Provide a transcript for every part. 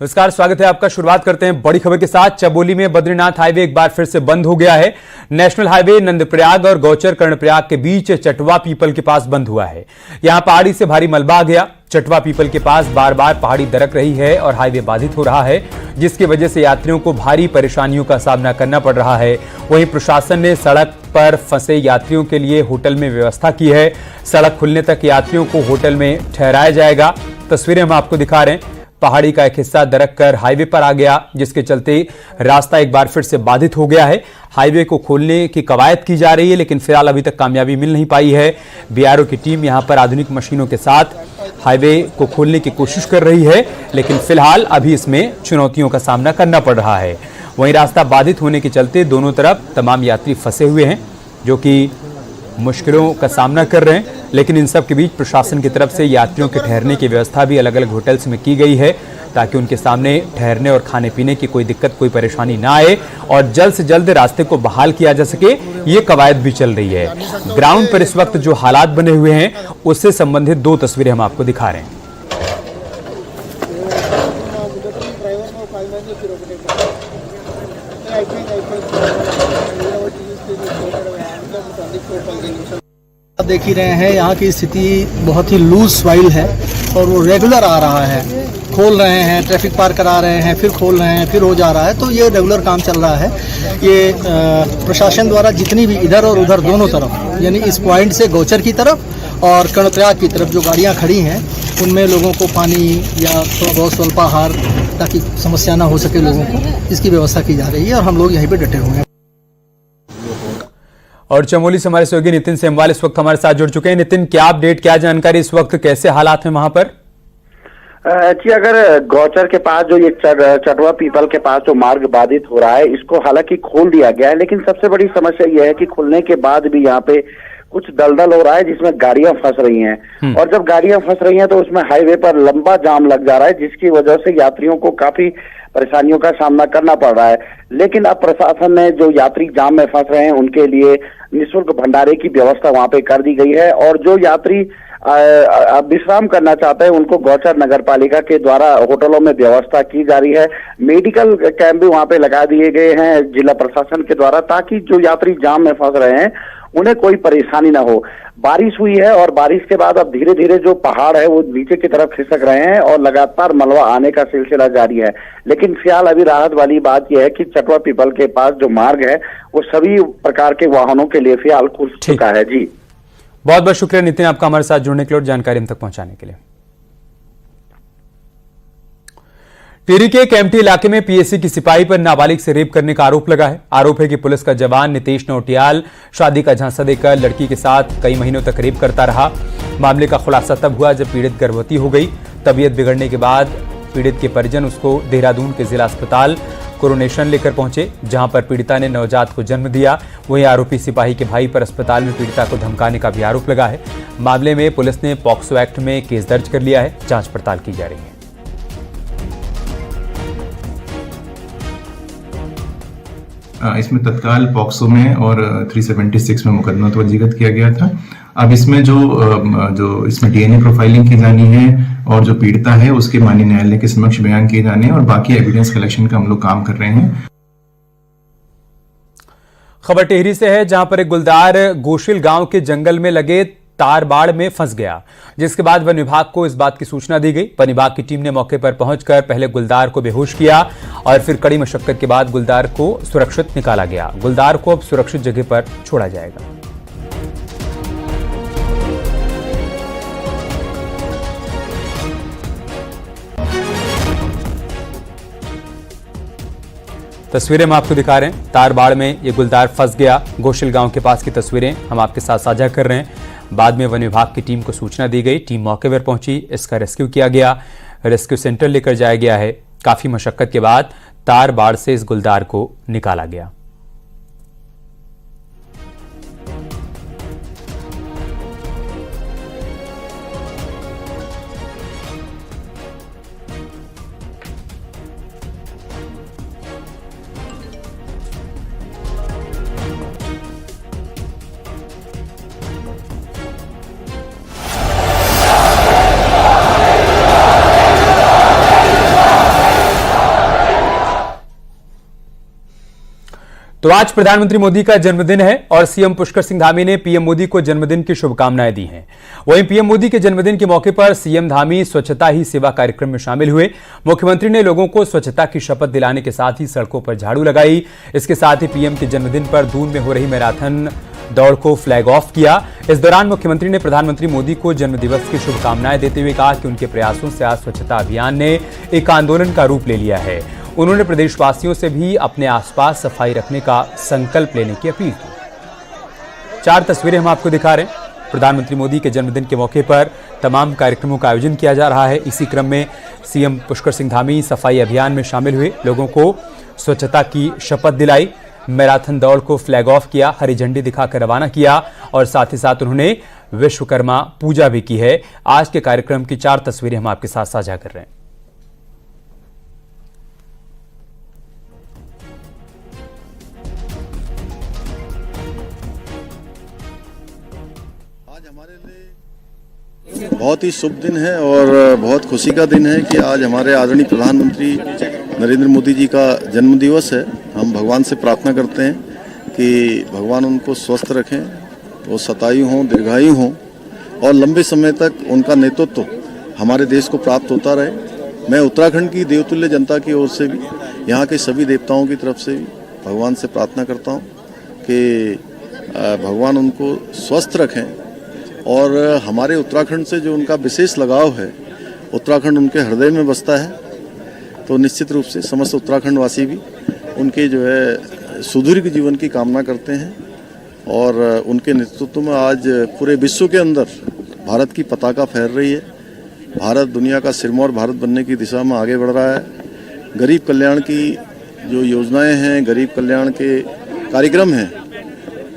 नमस्कार, स्वागत है आपका। शुरुआत करते हैं बड़ी खबर के साथ। चमोली में बद्रीनाथ हाईवे एक बार फिर से बंद हो गया है। नेशनल हाईवे नंदप्रयाग और गौचर कर्णप्रयाग के बीच चटवा पीपल के पास बंद हुआ है। यहां पहाड़ी से भारी मलबा आ गया। चटवा पीपल के पास बार बार पहाड़ी दरक रही है और हाईवे बाधित हो रहा है, जिसकी वजह से यात्रियों को भारी परेशानियों का सामना करना पड़ रहा है। वहीं प्रशासन ने सड़क पर फंसे यात्रियों के लिए होटल में व्यवस्था की है। सड़क खुलने तक यात्रियों को होटल में ठहराया जाएगा। तस्वीरें हम आपको दिखा रहे हैं। पहाड़ी का एक हिस्सा दरक कर हाईवे पर आ गया, जिसके चलते रास्ता एक बार फिर से बाधित हो गया है। हाईवे को खोलने की कवायद की जा रही है, लेकिन फिलहाल अभी तक कामयाबी मिल नहीं पाई है। बीआरओ की टीम यहां पर आधुनिक मशीनों के साथ हाईवे को खोलने की कोशिश कर रही है, लेकिन फिलहाल अभी इसमें चुनौतियों का सामना करना पड़ रहा है। वहीं रास्ता बाधित होने के चलते दोनों तरफ तमाम यात्री फंसे हुए हैं, जो कि मुश्किलों का सामना कर रहे हैं। लेकिन इन सब के बीच प्रशासन की तरफ से यात्रियों के ठहरने की व्यवस्था भी अलग अलग होटल्स में की गई है, ताकि उनके सामने ठहरने और खाने पीने की कोई दिक्कत, कोई परेशानी ना आए और जल्द से जल्द रास्ते को बहाल किया जा सके। ये कवायद भी चल रही है। ग्राउंड पर इस वक्त जो हालात बने हुए हैं, उससे संबंधित दो तस्वीरें हम आपको दिखा रहे हैं। देख ही रहे हैं, यहाँ की स्थिति बहुत ही लूज स्वाइल है और वो रेगुलर आ रहा है। खोल रहे हैं, ट्रैफिक पार करा रहे हैं, फिर खोल रहे हैं, फिर हो जा रहा है। तो ये रेगुलर काम चल रहा है। ये प्रशासन द्वारा जितनी भी इधर और उधर दोनों तरफ, यानी इस पॉइंट से गौचर की तरफ और कर्णप्रयाग की तरफ जो गाड़ियाँ खड़ी हैं, उनमें लोगों को पानी या थोड़ा बहुत स्वल्पाहार, ताकि समस्या ना हो सके लोगों को, इसकी व्यवस्था की जा रही है और हम लोग यहीं पर डटे हुए हैं। और चमोली से हमारे सहयोगी नितिन सेमवाल इस वक्त हमारे साथ जुड़ चुके हैं। नितिन, क्या अपडेट, क्या जानकारी, इस वक्त कैसे हालात हैं वहां पर? जी, अगर गौचर के पास जो ये चटवा पीपल के पास जो मार्ग बाधित हो रहा है, इसको हालांकि खोल दिया गया है, लेकिन सबसे बड़ी समस्या यह है कि खुलने के बाद भी यहाँ पे कुछ दलदल हो रहा है, जिसमें गाड़ियां फंस रही हैं। और जब गाड़ियां फंस रही हैं तो उसमें हाईवे पर लंबा जाम लग जा रहा है, जिसकी वजह से यात्रियों को काफी परेशानियों का सामना करना पड़ रहा है। लेकिन अब प्रशासन ने जो यात्री जाम में फंस रहे हैं, उनके लिए निःशुल्क भंडारे की व्यवस्था वहां पे कर दी गई है। और जो यात्री विश्राम करना चाहते हैं, उनको गौचर नगर पालिका के द्वारा होटलों में व्यवस्था की जा रही है। मेडिकल कैंप भी वहां पे लगा दिए गए हैं जिला प्रशासन के द्वारा, ताकि जो यात्री जाम में फंस रहे हैं उन्हें कोई परेशानी ना हो। बारिश हुई है और बारिश के बाद अब धीरे धीरे जो पहाड़ है वो नीचे की तरफ खिसक रहे हैं और लगातार मलबा आने का सिलसिला जारी है। लेकिन फिलहाल अभी राहत वाली बात यह है कि चटवा पीपल के पास जो मार्ग है वो सभी प्रकार के वाहनों के लिए फिलहाल खुल चुका है। जी, बहुत बहुत शुक्रिया नितिन, आपका हमारे साथ जुड़ने के लिए और जानकारी हम तक पहुंचाने के लिए। टिहरी के केम्प्टी इलाके में पीएससी की सिपाही पर नाबालिग से रेप करने का आरोप लगा है। आरोप है कि पुलिस का जवान नितेश नौटियाल शादी का झांसा देकर लड़की के साथ कई महीनों तक रेप करता रहा। मामले का खुलासा तब हुआ जब पीड़ित गर्भवती हो गई। तबीयत बिगड़ने के बाद पीड़ित के परिजन उसको देहरादून के जिला अस्पताल कोरोनेशन लेकर पहुंचे, जहां पर पीड़िता ने नवजात को जन्म दिया। वहीं आरोपी सिपाही के भाई पर अस्पताल में पीड़िता को धमकाने का भी आरोप लगा है। मामले में पुलिस ने पॉक्सो एक्ट में केस दर्ज कर लिया है। जांच पड़ताल की जा रही है। इसमें तत्काल पॉक्सो में और 376 में मुकदमा तो वजीगत किया गया था। अब इसमें जो इसमें डीएनए प्रोफाइलिंग की जानी है और जो पीड़िता है उसके माननीय न्यायालय के समक्ष बयान किए जाने हैं और बाकी एविडेंस कलेक्शन का हम लोग काम कर रहे हैं। खबर टिहरी से है, जहां पर एक गुलदार गोशिल गांव के जंगल में लगे तारबाड़ में फंस गया, जिसके बाद वन विभाग को इस बात की सूचना दी गई। वन विभाग की टीम ने मौके पर पहुंचकर पहले गुलदार को बेहोश किया और फिर कड़ी मशक्कत के बाद गुलदार को सुरक्षित निकाला गया। गुलदार को अब सुरक्षित जगह पर छोड़ा जाएगा। तस्वीरें हम आपको दिखा रहे हैं। तारबाड़ में ये गुलदार फंस गया। गोशिल गांव के पास की तस्वीरें हम आपके साथ साझा कर रहे हैं। बाद में वन विभाग की टीम को सूचना दी गई। टीम मौके पर पहुंची, इसका रेस्क्यू किया गया, रेस्क्यू सेंटर लेकर जाया गया है। काफी मशक्कत के बाद तारबाड़ से इस गुलदार को निकाला गया। तो आज प्रधानमंत्री मोदी का जन्मदिन है और सीएम पुष्कर सिंह धामी ने पीएम मोदी को जन्मदिन की शुभकामनाएं दी हैं। वहीं पीएम मोदी के जन्मदिन के मौके पर सीएम धामी स्वच्छता ही सेवा कार्यक्रम में शामिल हुए। मुख्यमंत्री ने लोगों को स्वच्छता की शपथ दिलाने के साथ ही सड़कों पर झाड़ू लगाई। इसके साथ ही पीएम के जन्मदिन पर दून में हो रही मैराथन दौड़ को फ्लैग ऑफ किया। इस दौरान मुख्यमंत्री ने प्रधानमंत्री मोदी को जन्मदिवस की शुभकामनाएं देते हुए कहा कि उनके प्रयासों से आज स्वच्छता अभियान ने एक आंदोलन का रूप ले लिया है। उन्होंने प्रदेशवासियों से भी अपने आसपास सफाई रखने का संकल्प लेने की अपील की। 4 तस्वीरें हम आपको दिखा रहे हैं। प्रधानमंत्री मोदी के जन्मदिन के मौके पर तमाम कार्यक्रमों का आयोजन किया जा रहा है। इसी क्रम में सीएम पुष्कर सिंह धामी सफाई अभियान में शामिल हुए, लोगों को स्वच्छता की शपथ दिलाई, मैराथन दौड़ को फ्लैग ऑफ किया, हरी झंडी दिखाकर रवाना किया और साथ ही साथ उन्होंने विश्वकर्मा पूजा भी की है। आज के कार्यक्रम की 4 तस्वीरें हम आपके साथ साझा कर रहे हैं। बहुत ही शुभ दिन है और बहुत खुशी का दिन है कि आज हमारे आदरणीय प्रधानमंत्री नरेंद्र मोदी जी का जन्म दिवस है। हम भगवान से प्रार्थना करते हैं कि भगवान उनको स्वस्थ रखें, वो शतायु हों, दीर्घायु हों और लंबे समय तक उनका नेतृत्व हमारे देश को प्राप्त होता रहे। मैं उत्तराखंड की देवतुल्य जनता की ओर से भी, यहाँ के सभी देवताओं की तरफ से भी भगवान से प्रार्थना करता हूँ कि भगवान उनको स्वस्थ रखें और हमारे उत्तराखंड से जो उनका विशेष लगाव है, उत्तराखंड उनके हृदय में बसता है, तो निश्चित रूप से समस्त उत्तराखंड वासी भी उनके जो है सुदीर्घ जीवन की कामना करते हैं और उनके नेतृत्व में आज पूरे विश्व के अंदर भारत की पताका फहर रही है। भारत दुनिया का सिरमौर भारत बनने की दिशा में आगे बढ़ रहा है। गरीब कल्याण की जो योजनाएं हैं, गरीब कल्याण के कार्यक्रम हैं,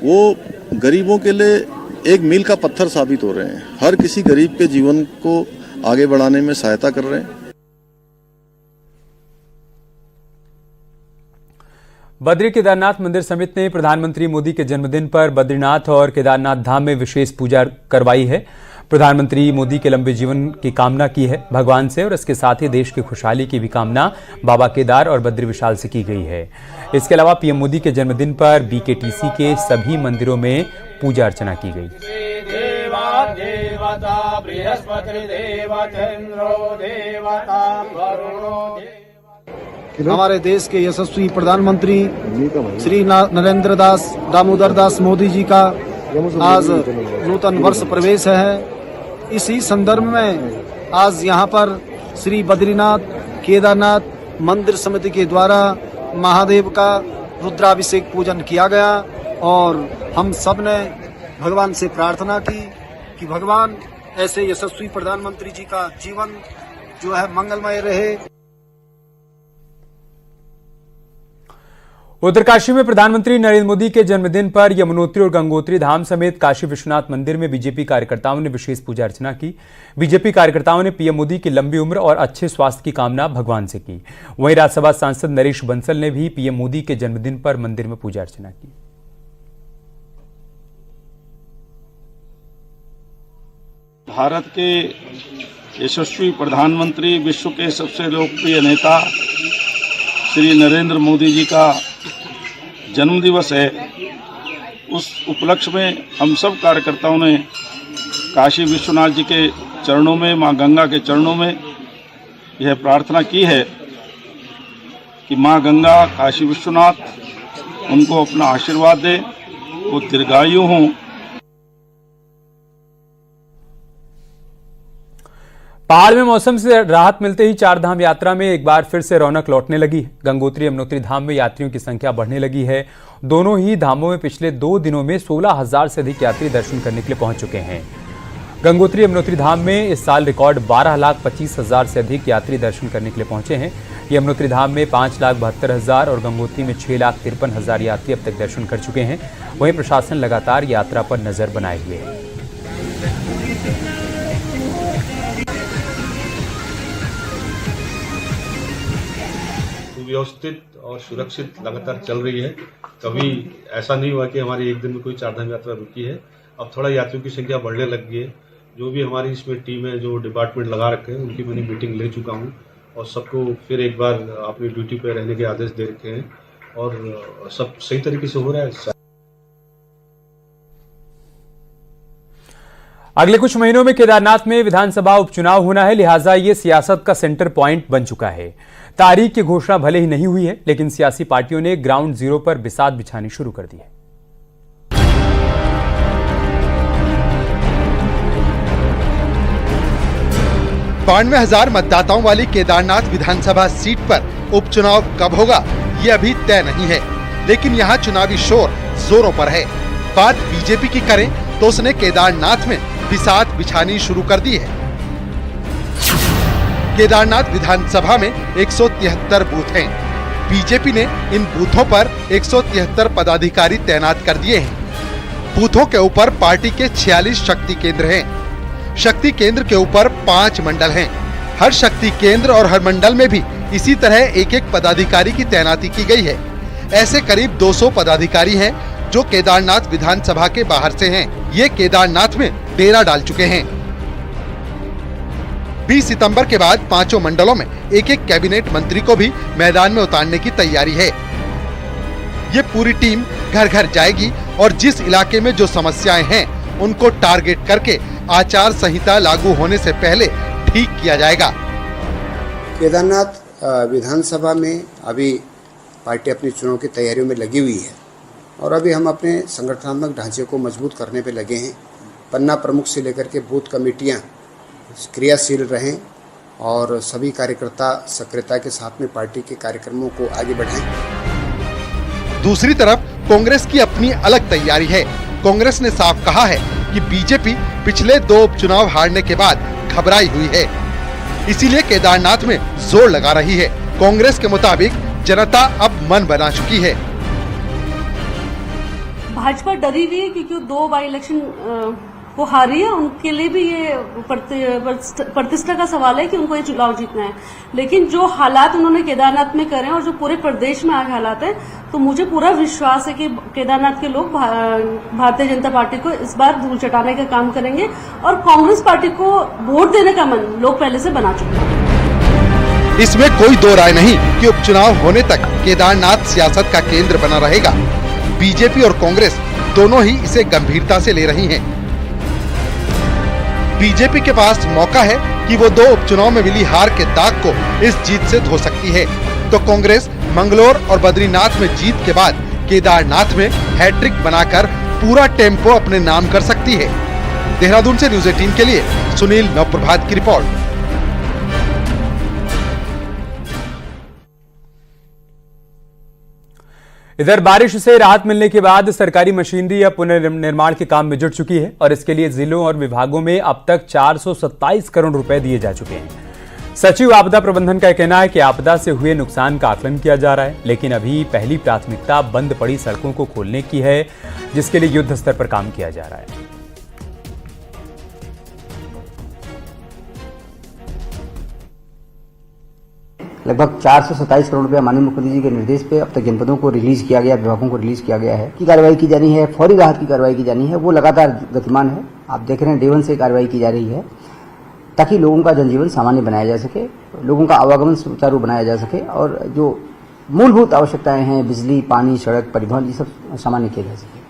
वो गरीबों के लिए एक मील का पत्थर साबित हो रहे हैं। हर किसी गरीब के जीवन को आगे बढ़ाने में सहायता कर रहे हैं। बद्री केदारनाथ मंदिर समिति ने प्रधानमंत्री मोदी के जन्मदिन पर बद्रीनाथ और केदारनाथ धाम में विशेष पूजा करवाई है। प्रधानमंत्री मोदी के लंबे जीवन की कामना की है भगवान से और इसके साथ ही देश की खुशहाली की भी कामना बाबा केदार और बद्री विशाल से की गई है। इसके अलावा पीएम मोदी के जन्मदिन पर बीकेटीसी के सभी मंदिरों में पूजा अर्चना की गई। हमारे देश के यशस्वी प्रधानमंत्री श्री नरेंद्र दामोदर दास मोदी जी का आज नूतन वर्ष प्रवेश है। इसी संदर्भ में आज यहाँ पर श्री बद्रीनाथ केदारनाथ मंदिर समिति के द्वारा महादेव का रुद्राभिषेक पूजन किया गया और हम सब ने भगवान से प्रार्थना की कि भगवान ऐसे यशस्वी प्रधानमंत्री जी का जीवन जो है मंगलमय रहे। उत्तरकाशी में प्रधानमंत्री नरेंद्र मोदी के जन्मदिन पर यमुनोत्री और गंगोत्री धाम समेत काशी विश्वनाथ मंदिर में बीजेपी कार्यकर्ताओं ने विशेष पूजा अर्चना की। बीजेपी कार्यकर्ताओं ने पीएम मोदी की लंबी उम्र और अच्छे स्वास्थ्य की कामना भगवान से की। वहीं राज्यसभा सांसद नरेश बंसल ने भी पीएम मोदी के जन्मदिन पर मंदिर में पूजा अर्चना की। भारत के यशस्वी प्रधानमंत्री, विश्व के सबसे लोकप्रिय नेता श्री नरेंद्र मोदी जी का जन्मदिवस है। उस उपलक्ष्य में हम सब कार्यकर्ताओं ने काशी विश्वनाथ जी के चरणों में, मां गंगा के चरणों में यह प्रार्थना की है कि मां गंगा, काशी विश्वनाथ उनको अपना आशीर्वाद दे, वो दीर्घायु हों। पहाड़ में मौसम से राहत मिलते ही चारधाम यात्रा में एक बार फिर से रौनक लौटने लगी। गंगोत्री यमुनोत्री धाम में यात्रियों की संख्या बढ़ने लगी है। दोनों ही धामों में पिछले 2 दिनों में 16,000 से अधिक यात्री दर्शन करने के लिए पहुंच चुके हैं। गंगोत्री यमुनोत्री धाम में इस साल रिकॉर्ड 12,25,000 से अधिक यात्री दर्शन करने के लिए पहुंचे हैं। यमुनोत्री धाम में 5,72,000 और गंगोत्री में 6,53,000 यात्री अब तक दर्शन कर चुके हैं। वहीं प्रशासन लगातार यात्रा पर नजर बनाए हुए है। व्यवस्थित और सुरक्षित लगातार चल रही है। कभी ऐसा नहीं हुआ कि हमारी एक दिन में कोई चारधाम यात्रा रुकी है। अब थोड़ा यात्रियों की संख्या बढ़ने लग गई है। जो भी हमारी इसमें टीम है, जो डिपार्टमेंट लगा रखे हैं, उनकी मैंने मीटिंग ले चुका हूं और सबको फिर एक बार अपनी ड्यूटी पर रहने के आदेश दे रखे हैं और सब सही तरीके से हो रहा है। अगले कुछ महीनों में केदारनाथ में विधानसभा उपचुनाव होना है, लिहाजा ये सियासत का सेंटर पॉइंट बन चुका है। तारीख की घोषणा भले ही नहीं हुई है, लेकिन सियासी पार्टियों ने ग्राउंड जीरो पर बिसात बिछानी शुरू कर दी है। 92,000 मतदाताओं वाली केदारनाथ विधानसभा सीट पर उपचुनाव कब होगा ये अभी तय नहीं है, लेकिन यहाँ चुनावी शोर जोरों पर है। बात बीजेपी की करें तो उसने केदारनाथ में बिसात बिछानी शुरू कर दी है। केदारनाथ विधानसभा में 173 बूथ हैं। बीजेपी ने इन बूथों पर 173 पदाधिकारी तैनात कर दिए हैं। बूथों के ऊपर पार्टी के 46 शक्ति केंद्र हैं। शक्ति केंद्र के ऊपर 5 मंडल हैं। हर शक्ति केंद्र और हर मंडल में भी इसी तरह एक एक पदाधिकारी की तैनाती की गई है। ऐसे करीब 200 पदाधिकारी हैं जो केदारनाथ विधानसभा के बाहर से हैं। ये केदारनाथ में डेरा डाल चुके हैं। 20 सितंबर के बाद 5 मंडलों में एक एक कैबिनेट मंत्री को भी मैदान में उतारने की तैयारी है। ये पूरी टीम घर घर जाएगी और जिस इलाके में जो समस्याएं हैं उनको टारगेट करके आचार संहिता लागू होने से पहले ठीक किया जाएगा। केदारनाथ विधानसभा में अभी पार्टी अपनी चुनाव की तैयारियों में लगी हुई है और अभी हम अपने संगठनात्मक ढांचे को मजबूत करने पे लगे हैं। पन्ना प्रमुख से लेकर के बूथ कमेटियां क्रियाशील रहें और सभी कार्यकर्ता सक्रियता के साथ में पार्टी के कार्यक्रमों को आगे बढ़ाएं। दूसरी तरफ कांग्रेस की अपनी अलग तैयारी है। कांग्रेस ने साफ कहा है कि बीजेपी पिछले 2 उपचुनाव हारने के बाद घबराई हुई है, इसीलिए केदारनाथ में जोर लगा रही है। कांग्रेस के मुताबिक जनता अब मन बना चुकी है। भाजपा डरी हुई है क्योंकि 2 बाई इलेक्शन वो हारी है। उनके लिए भी ये प्रतिष्ठा का सवाल है कि उनको ये चुनाव जीतना है। लेकिन जो हालात उन्होंने केदारनाथ में करे और जो पूरे प्रदेश में आज हालात है, तो मुझे पूरा विश्वास है कि केदारनाथ के लोग भारतीय जनता पार्टी को इस बार धूल चटाने का काम करेंगे और कांग्रेस पार्टी को वोट देने का मन लोग पहले से बना चुके हैं। इसमें कोई दो राय नहीं कि उपचुनाव होने तक केदारनाथ सियासत का केंद्र बना रहेगा। बीजेपी और कांग्रेस दोनों ही इसे गंभीरता से ले रही हैं। बीजेपी के पास मौका है कि वो 2 उपचुनाव में मिली हार के दाग को इस जीत से धो सकती है, तो कांग्रेस मंगलोर और बद्रीनाथ में जीत के बाद केदारनाथ में हैट्रिक बनाकर पूरा टेम्पो अपने नाम कर सकती है। देहरादून से न्यूज़ 18 के लिए सुनील नवप्रभात की रिपोर्ट। इधर बारिश से राहत मिलने के बाद सरकारी मशीनरी अब पुनर्निर्माण के काम में जुट चुकी है और इसके लिए जिलों और विभागों में अब तक 427 करोड़ रुपए दिए जा चुके हैं। सचिव आपदा प्रबंधन का कहना है कि आपदा से हुए नुकसान का आकलन किया जा रहा है, लेकिन अभी पहली प्राथमिकता बंद पड़ी सड़कों को खोलने की है, जिसके लिए युद्ध स्तर पर काम किया जा रहा है। लगभग 427 करोड़ रुपया माननीय मुख्यमंत्री जी के निर्देश पे अब तक जनपदों को रिलीज किया गया, विभागों को रिलीज किया गया है की कार्रवाई की जानी है। फौरी राहत की कार्रवाई की जानी है, वो लगातार गतिमान है। आप देख रहे हैं डे 1 से कार्रवाई की जा रही है ताकि लोगों का जनजीवन सामान्य बनाया जा सके, लोगों का आवागमन सुचारू बनाया जा सके और जो मूलभूत आवश्यकताएं हैं बिजली, पानी, सड़क, परिवहन, ये सब सामान्य किया जा सके।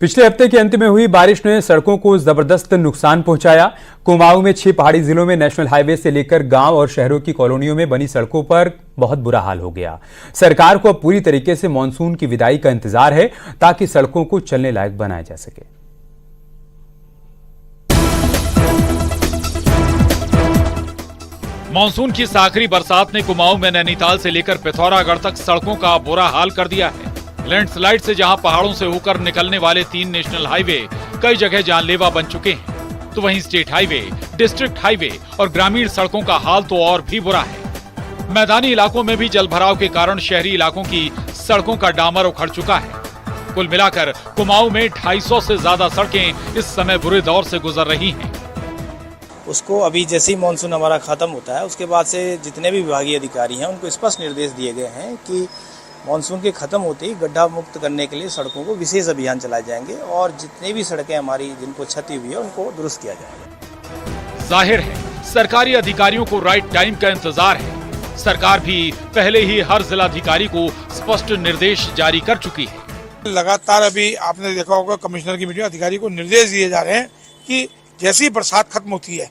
पिछले हफ्ते के अंत में हुई बारिश ने सड़कों को जबरदस्त नुकसान पहुंचाया। कुमाऊं में 6 पहाड़ी जिलों में नेशनल हाईवे से लेकर गांव और शहरों की कॉलोनियों में बनी सड़कों पर बहुत बुरा हाल हो गया। सरकार को अब पूरी तरीके से मानसून की विदाई का इंतजार है ताकि सड़कों को चलने लायक बनाया जा सके। मानसून की इस आखिरी बरसात ने कुमाऊं में नैनीताल से लेकर पिथौरागढ़ तक सड़कों का बुरा हाल कर दिया है। लैंडस्लाइड से जहां पहाड़ों से होकर निकलने वाले 3 नेशनल हाईवे कई जगह जानलेवा बन चुके हैं, तो वहीं स्टेट हाईवे, डिस्ट्रिक्ट हाईवे और ग्रामीण सड़कों का हाल तो और भी बुरा है। मैदानी इलाकों में भी जलभराव के कारण शहरी इलाकों की सड़कों का डामर उखड़ चुका है। कुल मिलाकर कुमाऊं में 250 से ज्यादा सड़कें इस समय बुरे दौर से गुजर रही हैं। उसको अभी जैसे ही मानसून हमारा खत्म होता है उसके बाद से जितने भी विभागीय अधिकारी हैं उनको स्पष्ट निर्देश दिए गए हैं कि मानसून के खत्म होते ही गड्ढा मुक्त करने के लिए सड़कों को विशेष अभियान चलाए जाएंगे और जितनी भी सड़कें हमारी जिनको क्षति हुई है उनको दुरुस्त किया जाएगा। जाहिर है सरकारी अधिकारियों को राइट टाइम का इंतजार है। सरकार भी पहले ही हर जिलाधिकारी को स्पष्ट निर्देश जारी कर चुकी है। लगातार अभी आपने देखा होगा कमिश्नर की मीटिंग में अधिकारी को निर्देश दिए जा रहे हैं कि जैसी बरसात खत्म होती है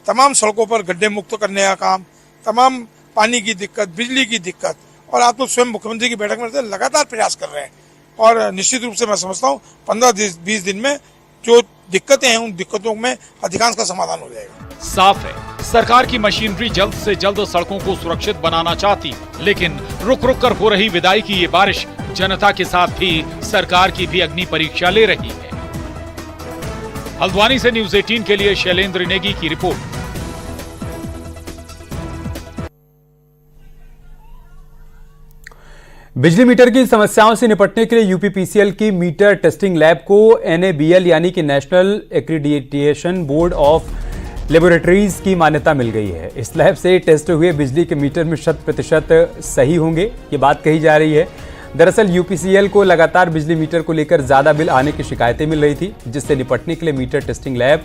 तमाम सड़कों पर गड्ढे मुक्त करने का काम, तमाम पानी की दिक्कत, बिजली की दिक्कत, और आप लोग स्वयं मुख्यमंत्री की बैठक में लगातार प्रयास कर रहे हैं और निश्चित रूप से मैं समझता हूँ 15-20 दिन में जो दिक्कतें हैं उन दिक्कतों में अधिकांश का समाधान हो जाएगा। साफ है, सरकार की मशीनरी जल्द से जल्द सड़कों को सुरक्षित बनाना चाहती, लेकिन रुक रुक कर हो रही विदाई की ये बारिश जनता के साथ भी सरकार की भी अग्नि परीक्षा ले रही है। हल्द्वानी से न्यूज 18 के लिए शैलेंद्र नेगी की रिपोर्ट। बिजली मीटर की समस्याओं से निपटने के लिए यूपीपीसीएल की मीटर टेस्टिंग लैब को NABL यानी कि national accreditation board of laboratories की मान्यता मिल गई है। इस लैब से टेस्ट हुए बिजली के मीटर में 100% सही होंगे, ये बात कही जा रही है। दरअसल यूपीसीएल को लगातार बिजली मीटर को लेकर ज्यादा बिल आने की शिकायतें मिल रही थी, जिससे निपटने के लिए मीटर टेस्टिंग लैब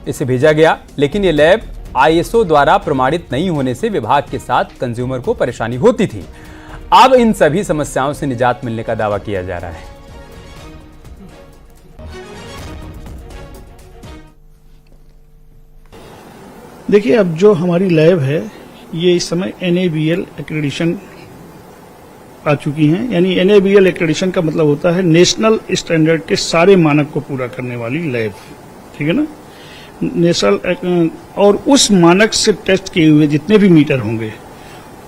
इसे भेजा गया, लेकिन ये लैब ISO द्वारा प्रमाणित नहीं होने से विभाग के साथ कंज्यूमर को परेशानी होती थी। अब इन सभी समस्याओं से निजात मिलने का दावा किया जा रहा है। देखिए, अब जो हमारी लैब है ये इस समय NABL एक्रेडिशन आ चुकी हैं। यानी NABL एक्रेडिशन का मतलब होता है नेशनल स्टैंडर्ड के सारे मानक को पूरा करने वाली लैब, ठीक है ना। नेशनल, और उस मानक से टेस्ट किए हुए जितने भी मीटर होंगे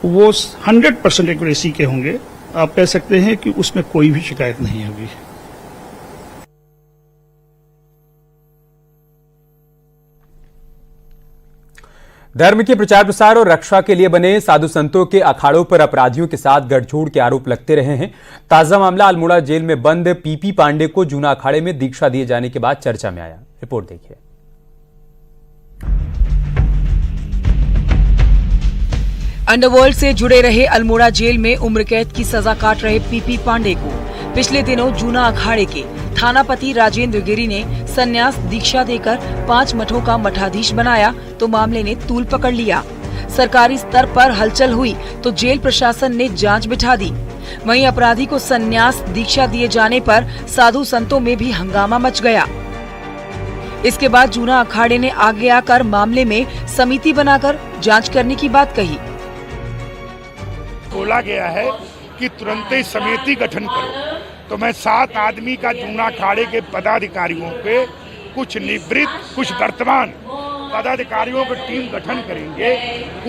वो 100% एक्यूरेसी के होंगे। आप कह सकते हैं कि उसमें कोई भी शिकायत नहीं होगी। धर्म के प्रचार प्रसार और रक्षा के लिए बने साधु संतों के अखाड़ों पर अपराधियों के साथ गठजोड़ के आरोप लगते रहे हैं। ताजा मामला अल्मोड़ा जेल में बंद पीपी पांडे को जूना अखाड़े में दीक्षा दिए जाने के बाद चर्चा में आया। रिपोर्ट देखिए। अंडरवर्ल्ड से जुड़े रहे अल्मोड़ा जेल में उम्र कैद की सजा काट रहे पीपी पांडे को पिछले दिनों जूना अखाड़े के थानापति राजेंद्र गिरी ने संन्यास दीक्षा देकर 5 मठों का मठाधीश बनाया तो मामले ने तूल पकड़ लिया। सरकारी स्तर पर हलचल हुई तो जेल प्रशासन ने जांच बिठा दी। वहीं अपराधी को संन्यास दीक्षा दिए जाने पर साधु संतों में भी हंगामा मच गया। इसके बाद जूना अखाड़े ने आगे आकर मामले में समिति बनाकर जांच करने की बात कही। बोला गया है कि तुरंत ही समिति गठन करो, तो मैं 7 आदमी का जूना अखाड़े के पदाधिकारियों पे कुछ निवृत्त कुछ वर्तमान पदाधिकारियों की टीम गठन करेंगे।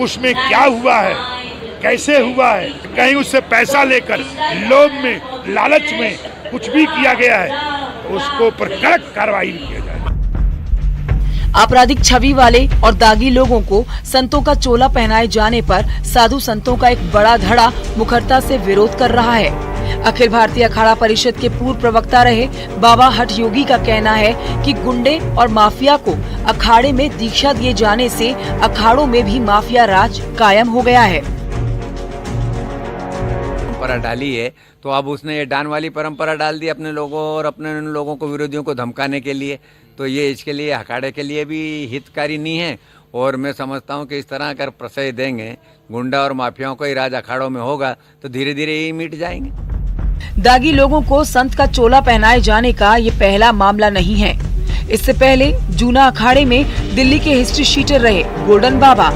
उसमें क्या हुआ है, कैसे हुआ है, कहीं उससे पैसा लेकर लोभ में लालच में कुछ भी किया गया है, उसको पर कड़क कार्रवाई किया जाए। आपराधिक छवि वाले और दागी लोगों को संतों का चोला पहनाए जाने पर साधु संतों का एक बड़ा धड़ा मुखरता से विरोध कर रहा है। अखिल भारतीय अखाड़ा परिषद के पूर्व प्रवक्ता रहे बाबा हठ योगी का कहना है कि गुंडे और माफिया को अखाड़े में दीक्षा दिए जाने से अखाड़ों में भी माफिया राज कायम हो गया है। परंपरा डाली है तो अब उसने ये डान वाली परंपरा डाल दी अपने लोगों और अपने उन लोगों को विरोधियों को धमकाने के लिए, तो ये इसके लिए अखाड़े के लिए भी हितकारी नहीं है। और मैं समझता हूँ कि इस तरह अगर प्रशय देंगे गुंडा और माफियाओं का ही राज अखाड़ों में होगा तो धीरे धीरे ये मिट जाएंगे। दागी लोगों को संत का चोला पहनाए जाने का ये पहला मामला नहीं है। इससे पहले जूना अखाड़े में दिल्ली के हिस्ट्री शीटर रहे गोल्डन बाबा,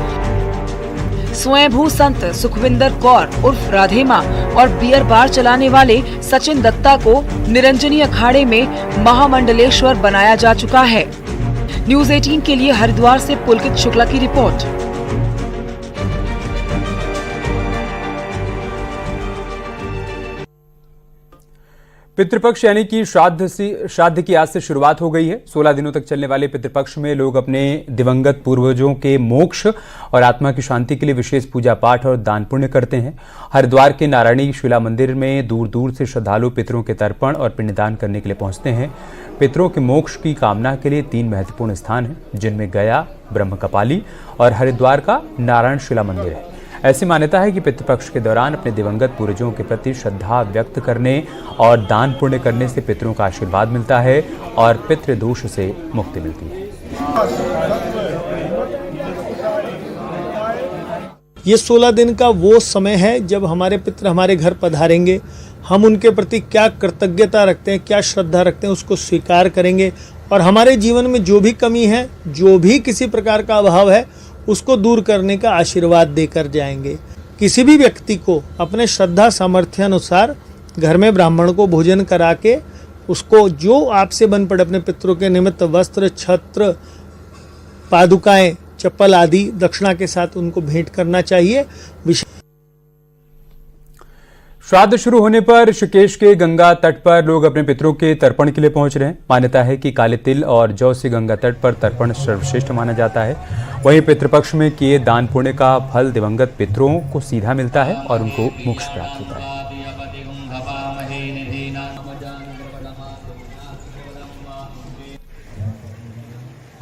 स्वयंभू संत सुखविंदर कौर उर्फ राधे माँ और बियर बार चलाने वाले सचिन दत्ता को निरंजनी अखाड़े में महामंडलेश्वर बनाया जा चुका है। न्यूज 18 के लिए हरिद्वार से पुलकित शुक्ला की रिपोर्ट। पितृपक्ष यानी कि श्राद्ध की आज से शुरुआत हो गई है। 16 दिनों तक चलने वाले पितृपक्ष में लोग अपने दिवंगत पूर्वजों के मोक्ष और आत्मा की शांति के लिए विशेष पूजा पाठ और दान पुण्य करते हैं। हरिद्वार के नारायणी शिला मंदिर में दूर दूर से श्रद्धालु पितरों के तर्पण और पिंडदान करने के लिए पहुंचते हैं। पितरों के मोक्ष की कामना के लिए 3 महत्वपूर्ण स्थान हैं, जिनमें गया, ब्रह्मकपाली और हरिद्वार का नारायण शिला मंदिर है। ऐसी मान्यता है कि पितृपक्ष के दौरान अपने दिवंगत पूर्वजों के प्रति श्रद्धा व्यक्त करने और दान पुण्य करने से पितरों का आशीर्वाद मिलता है और पितृदोष से मुक्ति मिलती है। ये 16 दिन का वो समय है जब हमारे पितृ हमारे घर पधारेंगे, हम उनके प्रति क्या कृतज्ञता रखते हैं, क्या श्रद्धा रखते हैं, उसको स्वीकार करेंगे और हमारे जीवन में जो भी कमी है, जो भी किसी प्रकार का अभाव है, उसको दूर करने का आशीर्वाद देकर जाएंगे। किसी भी व्यक्ति को अपने श्रद्धा सामर्थ्य अनुसार घर में ब्राह्मण को भोजन करा के उसको जो आपसे बन पड़े अपने पितरों के निमित्त वस्त्र, छत्र, पादुकाएं, चप्पल आदि दक्षिणा के साथ उनको भेंट करना चाहिए। श्राद्ध शुरू होने पर ऋषिकेश के गंगा तट पर लोग अपने पितरों के तर्पण के लिए पहुंच रहे हैं। मान्यता है कि काले तिल और जौ से गंगा तट पर तर्पण सर्वश्रेष्ठ माना जाता है। वहीं पितृपक्ष में किए दान पुण्य का फल दिवंगत पितरों को सीधा मिलता है और उनको मोक्ष प्राप्त होता है।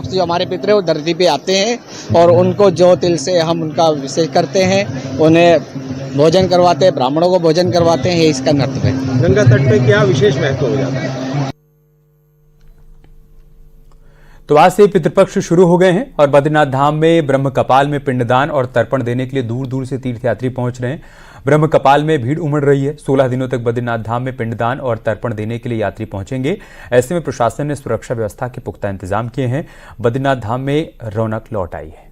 जो हमारे पितरे वो धरती पे आते हैं और उनको जौ तिल से हम उनका अभिषेक करते हैं, उन्हें भोजन करवाते हैं, ब्राह्मणों को भोजन करवाते हैं। ये इसका महत्व है। गंगा तट पे क्या विशेष महत्व हो जाता है? तो आज से पितृपक्ष शुरू हो गए हैं और बद्रीनाथ धाम में ब्रह्म कपाल में पिंडदान और तर्पण देने के लिए दूर दूर से तीर्थयात्री पहुंच रहे हैं। ब्रह्म कपाल में भीड़ उमड़ रही है। 16 दिनों तक बद्रीनाथ धाम में पिंडदान और तर्पण देने के लिए यात्री पहुंचेंगे। ऐसे में प्रशासन ने सुरक्षा व्यवस्था के पुख्ता इंतजाम किए हैं। बद्रीनाथ धाम में रौनक लौट आई है।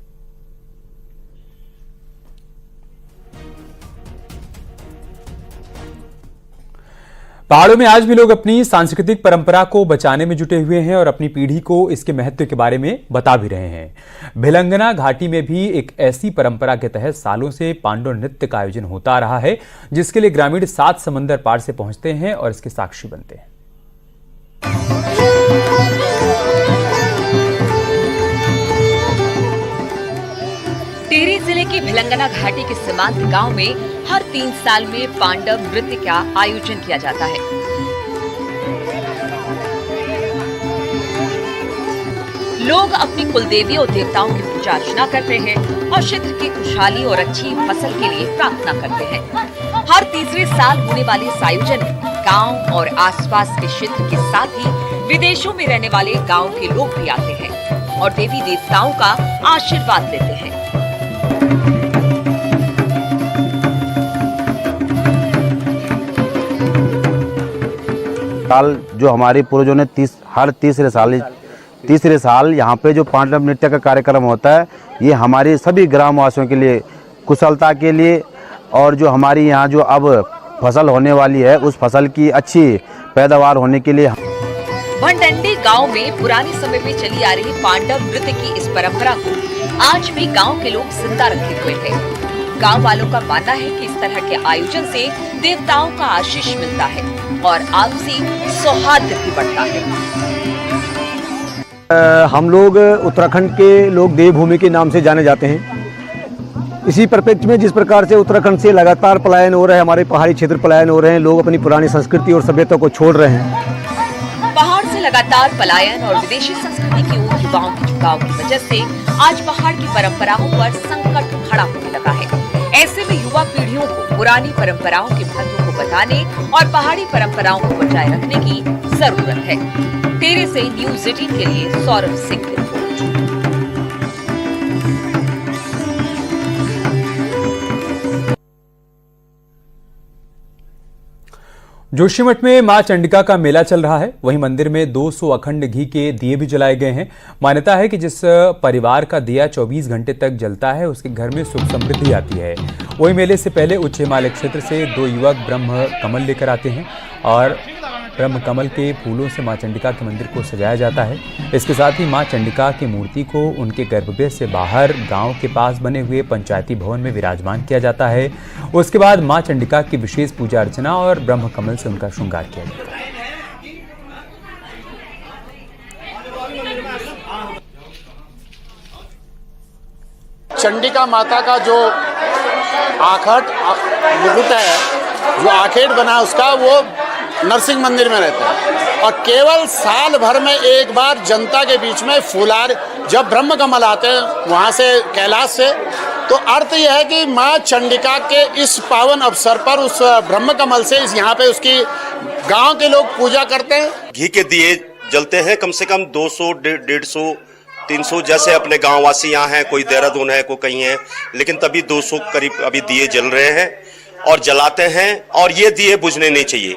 पहाड़ों में आज भी लोग अपनी सांस्कृतिक परंपरा को बचाने में जुटे हुए हैं और अपनी पीढ़ी को इसके महत्व के बारे में बता भी रहे हैं। भिलंगना घाटी में भी एक ऐसी परंपरा के तहत सालों से पांडव नृत्य का आयोजन होता रहा है, जिसके लिए ग्रामीण 7 समंदर पार से पहुंचते हैं और इसके साक्षी बनते हैं। टिहरी जिले की भिलंगना घाटी के सीमांत गांव में हर 3 साल में पांडव नृत्य का आयोजन किया जाता है। लोग अपनी कुलदेवी और देवताओं की पूजा अर्चना करते हैं और क्षेत्र की खुशहाली और अच्छी फसल के लिए प्रार्थना करते हैं। हर तीसरे साल होने वाले इस आयोजन में गांव और आसपास के क्षेत्र के साथ ही विदेशों में रहने वाले गांव के लोग भी आते हैं और देवी देवताओं का आशीर्वाद लेते हैं। साल जो हमारे पूर्वजों ने हर तीसरे साल यहाँ पे जो पांडव नृत्य का कार्यक्रम होता है, ये हमारे सभी ग्रामवासियों के लिए कुशलता के लिए और जो हमारी यहाँ जो अब फसल होने वाली है उस फसल की अच्छी पैदावार होने के लिए। भंडंडी गांव में पुराने समय में चली आ रही पांडव नृत्य की इस परंपरा को आज भी गांव के लोग जिंदा रखे हुए हैं। गांव वालों का मानना है कि इस तरह के आयोजन से देवताओं का आशीष मिलता है और आपसी सौहार्द भी बढ़ता है। हम लोग उत्तराखंड के लोग देवभूमि के नाम से जाने जाते हैं। इसी परिप्रेक्ष्य में जिस प्रकार से उत्तराखंड से लगातार पलायन हो रहा है, हमारे पहाड़ी क्षेत्र पलायन हो रहे हैं, लोग अपनी पुरानी संस्कृति और सभ्यता को छोड़ रहे हैं। पहाड़ से लगातार पलायन और विदेशी संस्कृति की ओर युवाओं के झुकाव की वजह से आज पहाड़ की परंपराओं पर संकट खड़ा होने लगा है। ऐसे में युवा पीढ़ियों को पुरानी परंपराओं के महत्व को बताने और पहाड़ी परंपराओं को बचाए रखने की जरूरत है। टिहरी से न्यूज़ 18 के लिए सौरभ सिंह की रिपोर्ट। जोशीमठ में मां चंडिका का मेला चल रहा है। वहीं मंदिर में 200 अखंड घी के दिए भी जलाए गए हैं। मान्यता है कि जिस परिवार का दिया 24 घंटे तक जलता है उसके घर में सुख समृद्धि आती है। वहीं मेले से पहले उच्च हिमालय क्षेत्र से 2 युवक ब्रह्म कमल लेकर आते हैं और ब्रह्म कमल के फूलों से मां चंडिका के मंदिर को सजाया जाता है। इसके साथ ही मां चंडिका की मूर्ति को उनके गर्भगृह से बाहर गांव के पास बने हुए पंचायती भवन में विराजमान किया जाता है। उसके बाद मां चंडिका की विशेष पूजा अर्चना और ब्रह्म कमल से उनका श्रृंगार किया जाता है। चंडिका माता का जो आखट मुकुट है, जो आखेट बना उसका, वो नरसिंह मंदिर में रहता है और केवल साल भर में एक बार जनता के बीच में फूलार जब ब्रह्म कमल आते हैं वहाँ से कैलाश से, तो अर्थ यह है कि माँ चंडिका के इस पावन अवसर पर उस ब्रह्म कमल से यहाँ पे उसकी गांव के लोग पूजा करते हैं। घी के दिए जलते हैं, कम से कम 200-150 300 जैसे अपने गांव वासी यहाँ हैं, कोई देहरादून है, कोई कहीं है, लेकिन तभी 200 करीब अभी दिए जल रहे हैं और जलाते हैं। और ये दिए बुझने नहीं चाहिए।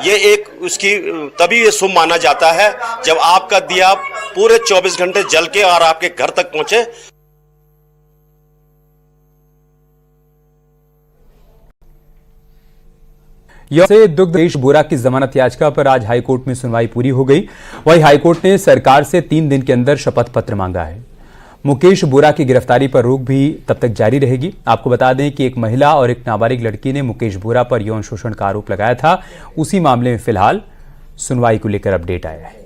ये एक उसकी तभी ये शुभ माना जाता है जब आपका दिया पूरे 24 घंटे जल के और आपके घर तक पहुंचे। से दुग्धेश बोरा की जमानत याचिका पर आज हाईकोर्ट में सुनवाई पूरी हो गई। वहीं हाईकोर्ट ने सरकार से 3 दिन के अंदर शपथ पत्र मांगा है। मुकेश बोरा की गिरफ्तारी पर रोक भी तब तक जारी रहेगी। आपको बता दें कि एक महिला और एक नाबालिग लड़की ने मुकेश बोरा पर यौन शोषण का आरोप लगाया था। उसी मामले में फिलहाल सुनवाई को लेकर अपडेट आया है।